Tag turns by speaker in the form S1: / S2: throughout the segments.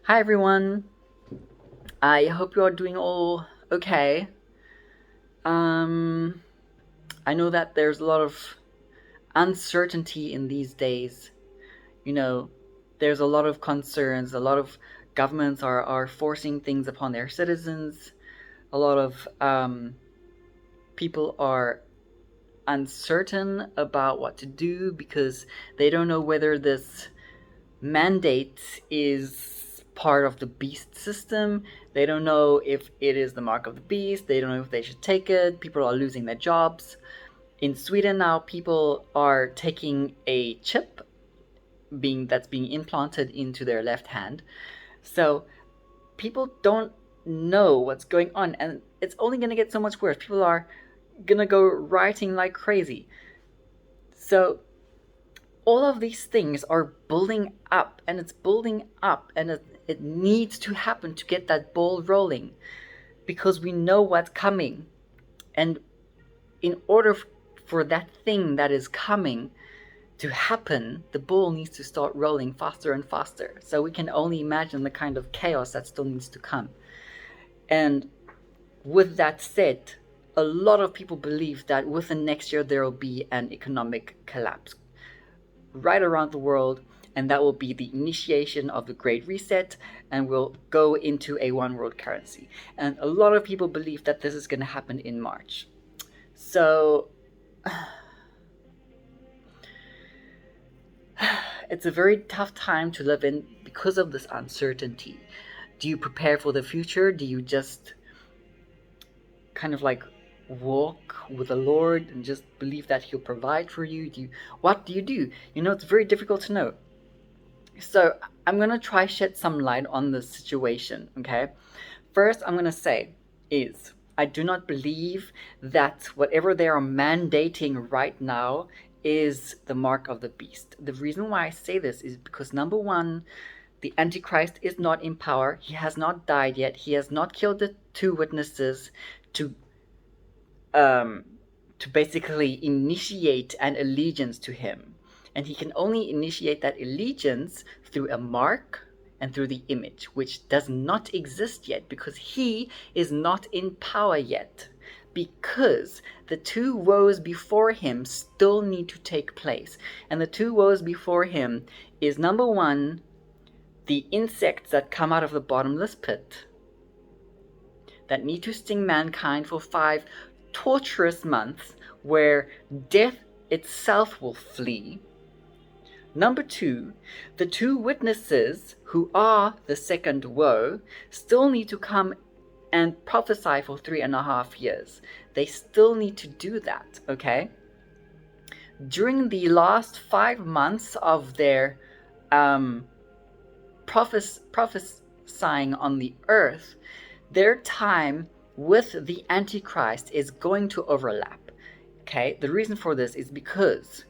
S1: Hi everyone. I hope you are doing all okay. Um, I know that there's a lot of uncertainty in these days. You know, there's a lot of concerns. A lot of governments are forcing things upon their citizens. A lot of people are uncertain about what to do because they don't know whether this mandate is part of the beast system. They don't know if it is the mark of the beast. They don't know if they should take it. People are losing their jobs. In Sweden now, people are taking a chip being implanted into their left hand. So people don't know what's going on, and it's only going to get so much worse. People are going to go rioting like crazy. So all of these things are building up, and it's building up, and it needs to happen to get that ball rolling because we know what's coming. And in order for that thing that is coming to happen, the ball needs to start rolling faster and faster. So we can only imagine the kind of chaos that still needs to come. And with that said, a lot of people believe that within next year there will be an economic collapse right around the world, and that will be the initiation of the Great Reset, and we'll go into a one world currency. And a lot of people believe that this is going to happen in March. So it's a very tough time to live in because of this uncertainty. Do you prepare for the future? Do you just kind of like walk with the Lord and just believe that He'll provide for you? What do you do? It's very difficult to know. So I'm gonna try shed some light on this situation, okay? First, I'm gonna say is I do not believe that whatever they are mandating right now is the mark of the beast. The reason why I say this is because number one, the Antichrist is not in power. He has not died yet. He has not killed the two witnesses to um, to basically initiate an allegiance to him. And he can only initiate that allegiance through a mark and through the image, which does not exist yet because he is not in power yet. Because the two woes before him still need to take place. And the two woes before him is number one, the insects that come out of the bottomless pit that need to sting mankind for 5 torturous months where death itself will flee. Number two, the two witnesses who are the second woe still need to come and prophesy for 3.5 years. They still need to do that, okay? During the last 5 months of their prophesying on the earth, their time with the Antichrist is going to overlap. Okay, the reason for this is because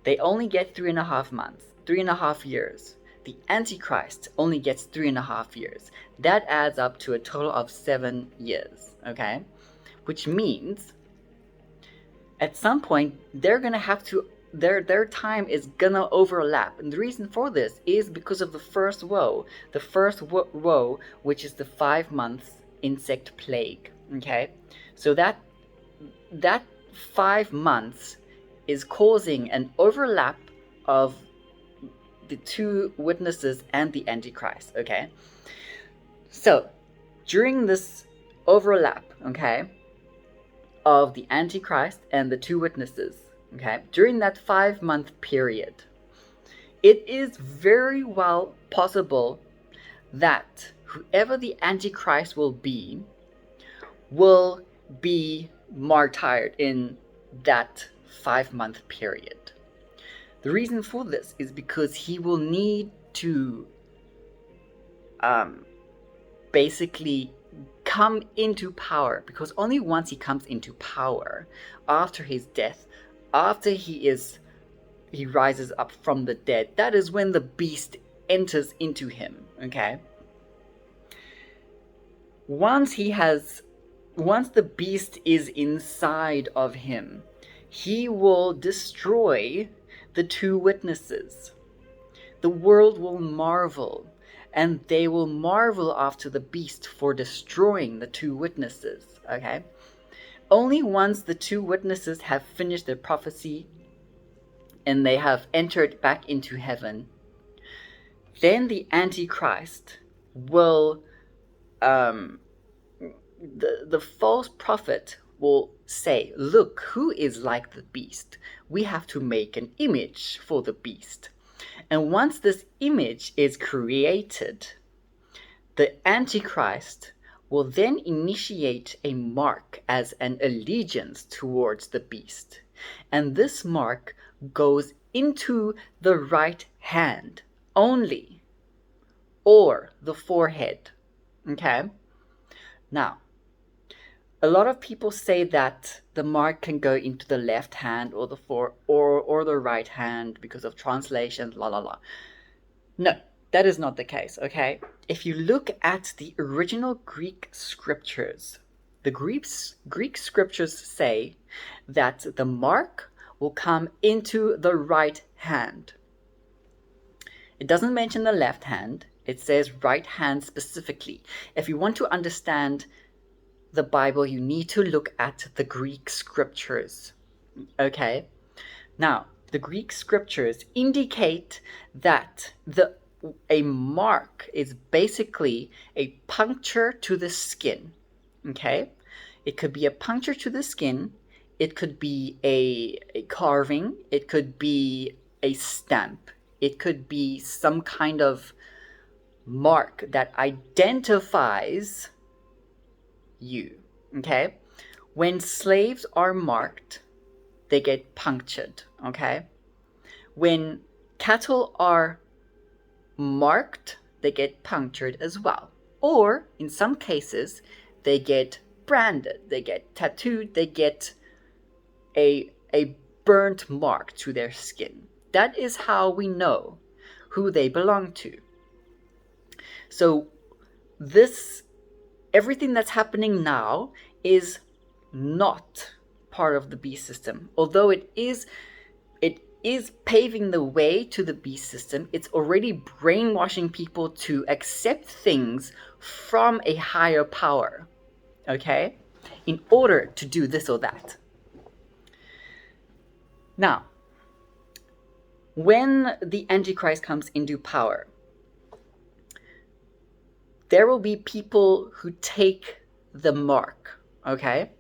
S1: they only get 3.5 months, 3.5 years. The Antichrist only gets 3.5 years. That adds up to a total of 7 years. Okay, which means at some point they're gonna have to their time is gonna overlap, and the reason for this is because of the first woe, which is the 5 months insect plague. Okay, so that 5 months is causing an overlap of the two witnesses and the Antichrist. Okay, so during this overlap, okay, of the Antichrist and the two witnesses, okay, during that 5-month period, it is very well possible that whoever the Antichrist will be martyred in that 5-month period. The reason for this is because he will need to basically come into power, because only once he comes into power after his death, after he rises up from the dead, that is when the beast enters into him. Okay, once the beast is inside of him, he will destroy the two witnesses. The world will marvel and they will marvel after the beast for destroying the two witnesses. Okay? Only once the two witnesses have finished their prophecy and they have entered back into heaven, then the Antichrist will, the false prophet will say, look, who is like the beast? We have to make an image for the beast. And once this image is created, the Antichrist will then initiate a mark as an allegiance towards the beast. And this mark goes into the right hand only, or the forehead. Okay? Now, a lot of people say that the mark can go into the left hand or the or the right hand because of translation, la la la. No, that is not the case, okay? If you look at the original Greek scriptures, the Greek scriptures say that the mark will come into the right hand. It doesn't mention the left hand. It says right hand specifically. If you want to understand the Bible, you need to look at the Greek scriptures. Okay? Now, the Greek scriptures indicate that a mark is basically a puncture to the skin. Okay? It could be a puncture to the skin. It could be a carving. It could be a stamp. It could be some kind of mark that identifies you. Okay? When slaves are marked, they get punctured. Okay? When cattle are marked, they get punctured as well. Or, in some cases, they get branded, they get tattooed, they get a burnt mark to their skin. That is how we know who they belong to. So everything that's happening now is not part of the beast system. Although it is paving the way to the beast system, it's already brainwashing people to accept things from a higher power, okay, in order to do this or that. Now, when the Antichrist comes into power, there will be people who take the mark, okay?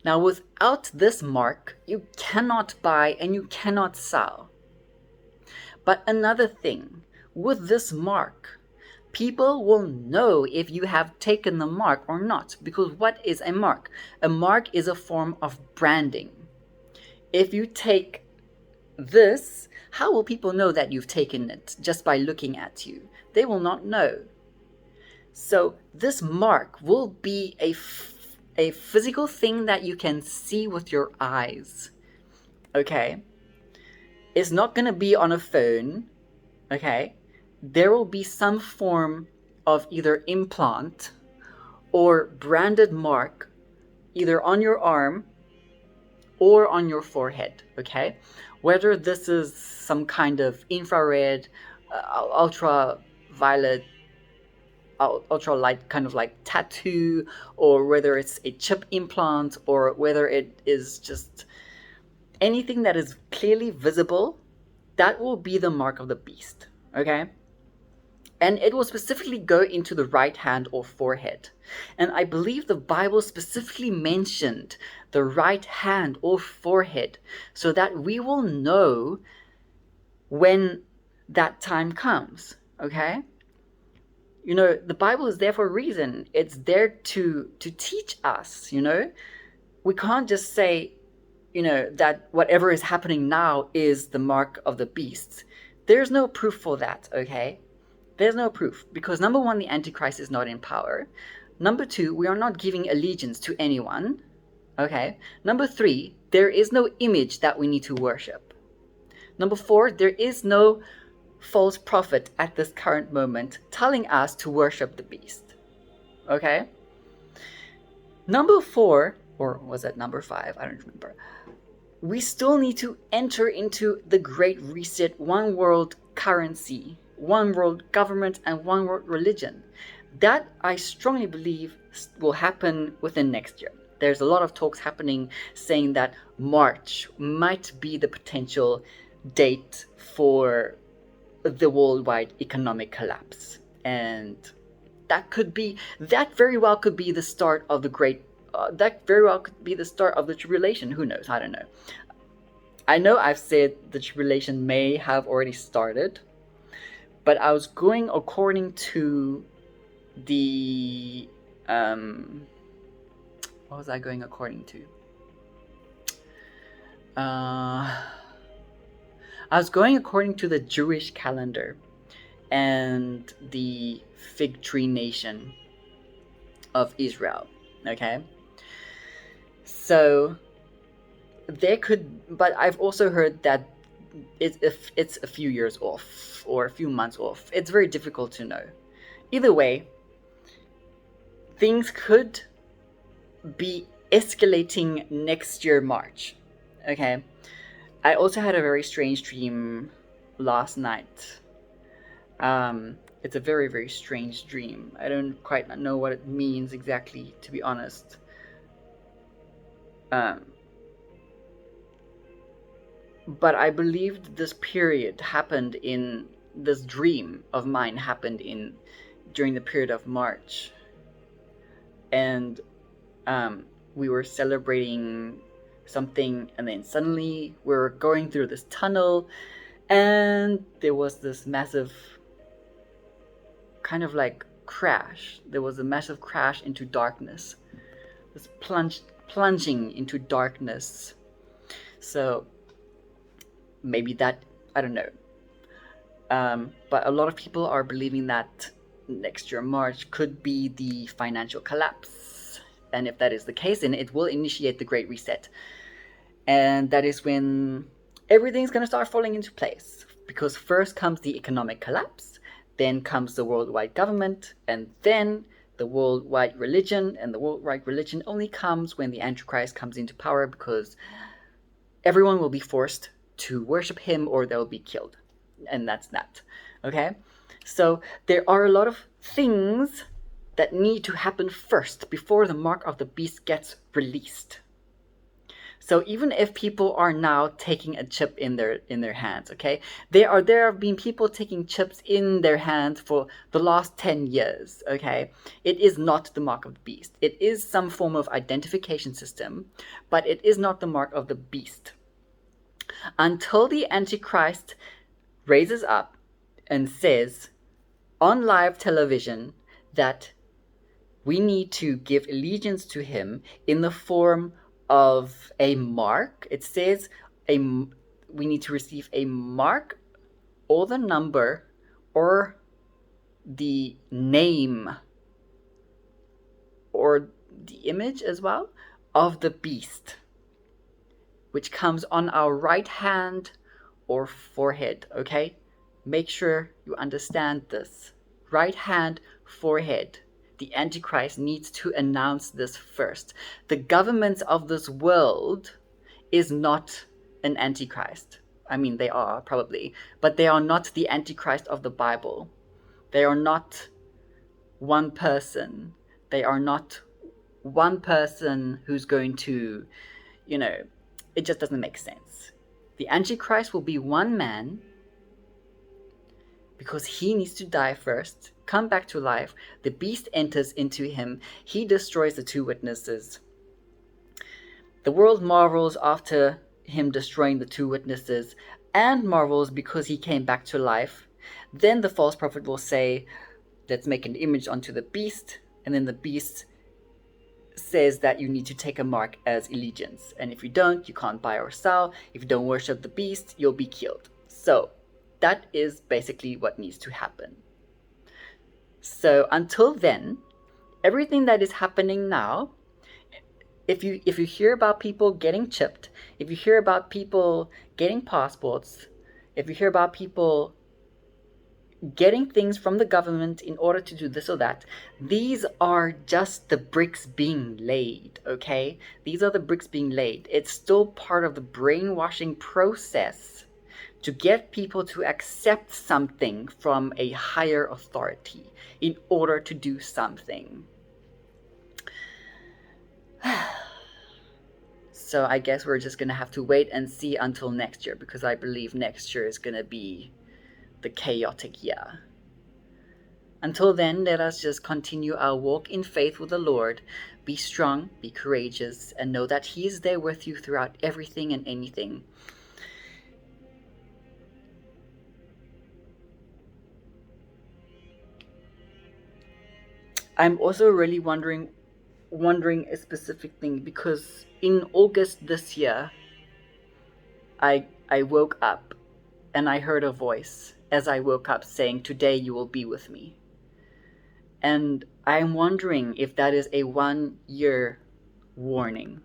S1: Now, without this mark, you cannot buy and you cannot sell. But another thing, with this mark, people will know if you have taken the mark or not. Because what is a mark? A mark is a form of branding. If you take this, how will people know that you've taken it just by looking at you? They will not know. So this mark will be a physical thing that you can see with your eyes. Okay? It's not going to be on a phone. Okay? There will be some form of either implant or branded mark either on your arm or on your forehead. Okay? Whether this is some kind of infrared, ultraviolet, ultralight kind of like tattoo, or whether it's a chip implant, or whether it is just anything that is clearly visible, that will be the mark of the beast. Okay? And it will specifically go into the right hand or forehead. And I believe the Bible specifically mentioned the right hand or forehead so that we will know when that time comes. Okay? You know, the Bible is there for a reason. It's there to teach us, you know. We can't just say, you know, that whatever is happening now is the mark of the beast. There's no proof for that, okay? There's no proof. Because number one, the Antichrist is not in power. Number two, we are not giving allegiance to anyone, okay? Number three, there is no image that we need to worship. Number four, there is no false prophet at this current moment telling us to worship the beast. Okay? Number four, or was that number five? I don't remember. We still need to enter into the Great Reset, one world currency. one world government, and one world religion. That, I strongly believe, will happen within next year. There's a lot of talks happening saying that March might be the potential date for the worldwide economic collapse. And that very well could be the start of the that very well could be the start of the tribulation. Who knows? I don't know. I know I've said the tribulation may have already started, but I was going according to the what was I going according to? I was going according to the Jewish calendar and the fig tree nation of Israel. Okay, so there could, but I've also heard that if it's a few years off or a few months off. It's very difficult to know. Either way, things could be escalating next year, March. Okay, I also had a very strange dream last night. It's a very, very strange dream. I don't quite know what it means exactly, to be honest. But I believed this dream of mine happened during the period of March. And we were celebrating something, and then suddenly we were going through this tunnel, and there was this massive kind of like crash. There was a massive crash into darkness. This plunging into darkness. So maybe that, I don't know. But a lot of people are believing that next year, March, could be the financial collapse. And if that is the case, then it will initiate the Great Reset. And that is when everything's going to start falling into place. Because first comes the economic collapse, then comes the worldwide government, and then the worldwide religion. And the worldwide religion only comes when the Antichrist comes into power, because everyone will be forced to worship him or they'll be killed. And that's that. Okay? So there are a lot of things that need to happen first before the mark of the beast gets released. So even if people are now taking a chip in their hands, okay, there have been people taking chips in their hands for the last 10 years, okay. It is not the mark of the beast. It is some form of identification system, but it is not the mark of the beast. Until the Antichrist raises up and says on live television that we need to give allegiance to him in the form of a mark. It says we need to receive a mark or the number or the name or the image as well of the beast, which comes on our right hand or forehead, okay? Make sure you understand this. Right hand, forehead. The Antichrist needs to announce this first. The governments of this world is not an Antichrist. I mean, they are, probably. But they are not the Antichrist of the Bible. They are not one person. They are not one person who's going to, it just doesn't make sense. The Antichrist will be one man, because he needs to die first, come back to life. The beast enters into him. He destroys the two witnesses. The world marvels after him destroying the two witnesses, and marvels because he came back to life. Then the false prophet will say, let's make an image onto the beast. And then the beast says that you need to take a mark as allegiance. And if you don't, you can't buy or sell. If you don't worship the beast, you'll be killed. So that is basically what needs to happen. So until then, everything that is happening now, if you hear about people getting chipped, if you hear about people getting passports, if you hear about people getting things from the government in order to do this or that, these are just the bricks being laid, okay? These are the bricks being laid. It's still part of the brainwashing process to get people to accept something from a higher authority in order to do something. So I guess we're just going to have to wait and see until next year, because I believe next year is going to be the chaotic year. Until then, let us just continue our walk in faith with the Lord. Be strong, be courageous, and know that He is there with you throughout everything and anything. I'm also really wondering a specific thing, because in August this year, I woke up and I heard a voice as I woke up saying, "Today you will be with me." And I'm wondering if that is a 1-year warning.